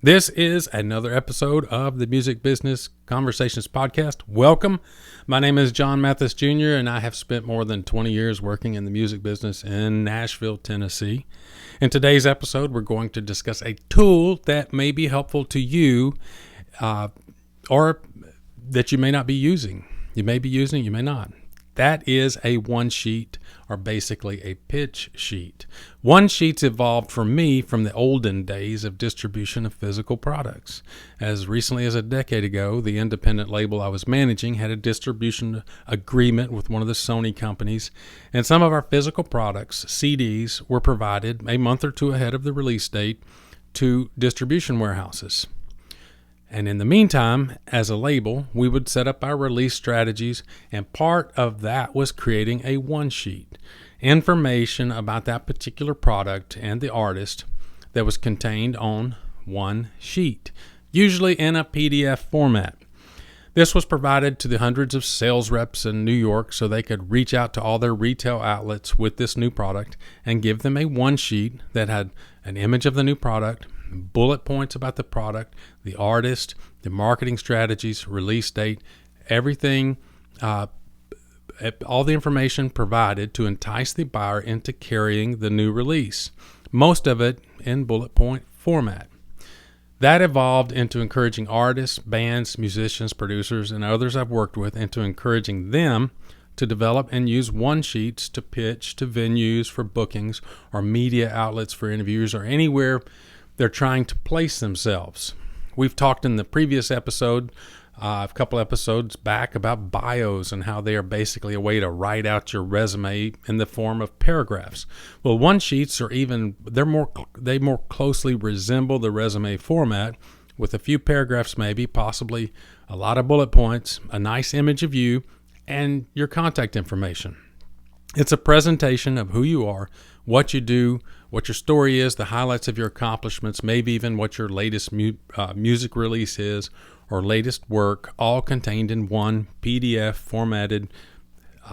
This is another episode of the Music Business Conversations podcast. Welcome. My name is John Mathis Jr., and I have spent more than 20 years working in the music business in Nashville, Tennessee. In today's episode, we're going to discuss a tool that may be helpful to you or that you may not be using. You may be using, you may not. That is a one sheet, or basically a pitch sheet. One sheets evolved for me from the olden days of distribution of physical products. As recently as a decade ago, the independent label I was managing had a distribution agreement with one of the Sony companies, and some of our physical products, CDs, were provided a month or two ahead of the release date to distribution warehouses. And in the meantime, as a label, we would set up our release strategies, and part of that was creating a one sheet. Information about that particular product and the artist that was contained on one sheet, usually in a PDF format. This was provided to the hundreds of sales reps in New York so they could reach out to all their retail outlets with this new product and give them a one sheet that had an image of the new product, bullet points about the product, the artist, the marketing strategies, release date, everything, all the information provided to entice the buyer into carrying the new release, most of it in bullet point format. That evolved into encouraging artists, bands, musicians, producers, and others I've worked with into encouraging them to develop and use one sheets to pitch to venues for bookings or media outlets for interviews or anywhere they're trying to place themselves. We've talked in the previous episode, a couple episodes back, about bios and how they are basically a way to write out your resume in the form of paragraphs. Well, one sheets they more closely resemble the resume format, with a few paragraphs, maybe, possibly a lot of bullet points, a nice image of you, and your contact information. It's a presentation of who you are, what you do, what your story is, the highlights of your accomplishments, maybe even what your latest music release is or latest work, all contained in one PDF formatted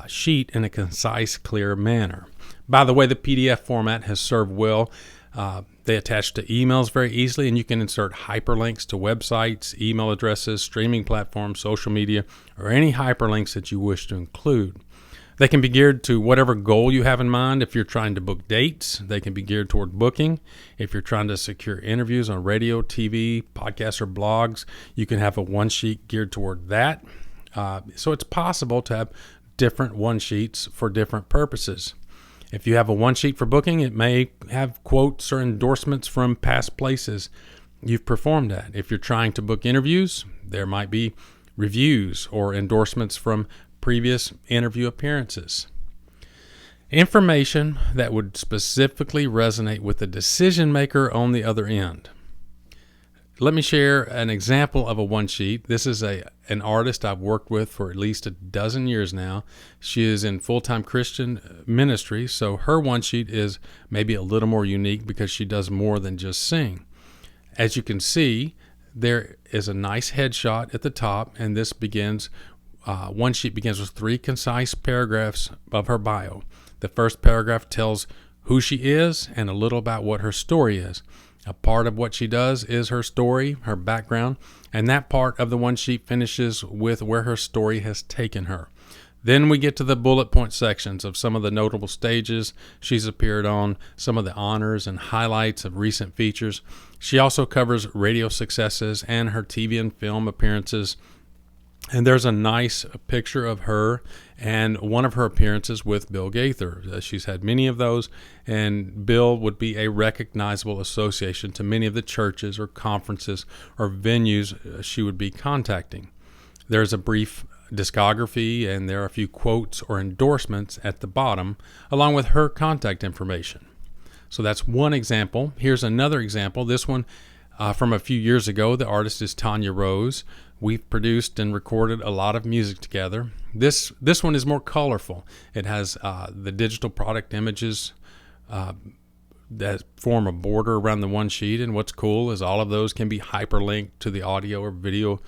sheet in a concise, clear manner. By the way, the PDF format has served well. They attach to emails very easily, and you can insert hyperlinks to websites, email addresses, streaming platforms, social media, or any hyperlinks that you wish to include. They can be geared to whatever goal you have in mind. If you're trying to book dates, they can be geared toward booking. If you're trying to secure interviews on radio, TV, podcasts, or blogs, you can have a one sheet geared toward that. So it's possible to have different one sheets for different purposes. If you have a one sheet for booking, it may have quotes or endorsements from past places you've performed at. If you're trying to book interviews, there might be reviews or endorsements from previous interview appearances. Information that would specifically resonate with the decision maker on the other end. Let me share an example of a one sheet. This is an artist I've worked with for at least a dozen years now. She is in full-time Christian ministry, so her one sheet is maybe a little more unique because she does more than just sing. As you can see, there is a nice headshot at the top, and this one sheet begins with 3 concise paragraphs of her bio. The first paragraph tells who she is and a little about what her story is. A part of what she does is her story, her background, and that part of the one sheet finishes with where her story has taken her. Then we get to the bullet point sections of some of the notable stages she's appeared on, some of the honors and highlights of recent features. She also covers radio successes and her TV and film appearances. And there's a nice picture of her and one of her appearances with Bill Gaither. She's had many of those, and Bill would be a recognizable association to many of the churches or conferences or venues she would be contacting. There's a brief discography, and there are a few quotes or endorsements at the bottom, along with her contact information. So that's one example. Here's another example. This one from a few years ago. The artist is Tanya Rose. We've produced and recorded a lot of music together. This one is more colorful. It has the digital product images that form a border around the one sheet, and what's cool is all of those can be hyperlinked to the audio or video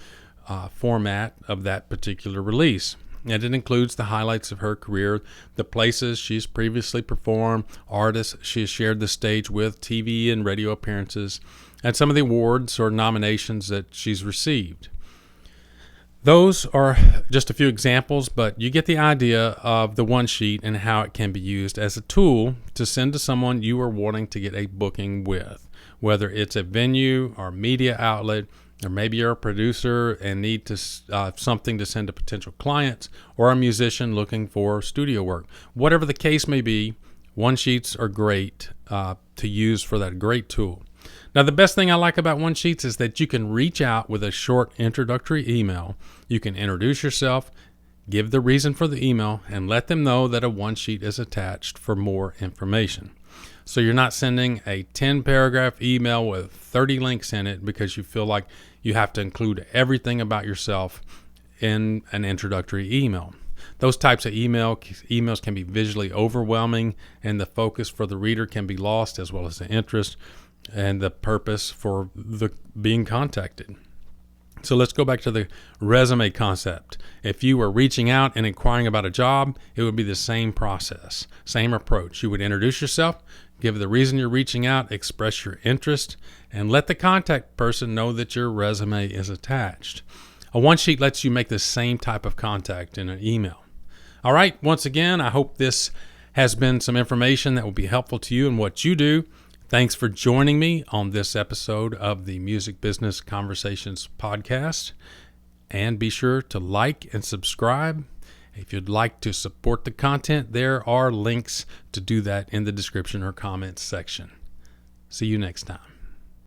format of that particular release. And it includes the highlights of her career, the places she's previously performed, artists she has shared the stage with, TV and radio appearances, and some of the awards or nominations that she's received. Those are just a few examples, but you get the idea of the one sheet and how it can be used as a tool to send to someone you are wanting to get a booking with, whether it's a venue or media outlet, or maybe you're a producer and need to something to send to potential clients, or a musician looking for studio work. Whatever the case may be, one sheets are great to use for that great tool. Now, the best thing I like about one sheets is that you can reach out with a short introductory email. You can introduce yourself, give the reason for the email, and let them know that a one sheet is attached for more information. So you're not sending a 10-paragraph email with 30 links in it because you feel like you have to include everything about yourself in an introductory email. Those types of emails can be visually overwhelming, and the focus for the reader can be lost, as well as the interest and the purpose for the being contacted. So let's go back to the resume concept. If you were reaching out and inquiring about a job, it would be the same process, same approach. You would introduce yourself, give the reason you're reaching out, express your interest, and let the contact person know that your resume is attached. A one sheet lets you make the same type of contact in an email. All right, once again, I hope this has been some information that will be helpful to you in what you do. Thanks for joining me on this episode of the Music Business Conversations podcast. And be sure to like and subscribe. If you'd like to support the content, there are links to do that in the description or comments section. See you next time.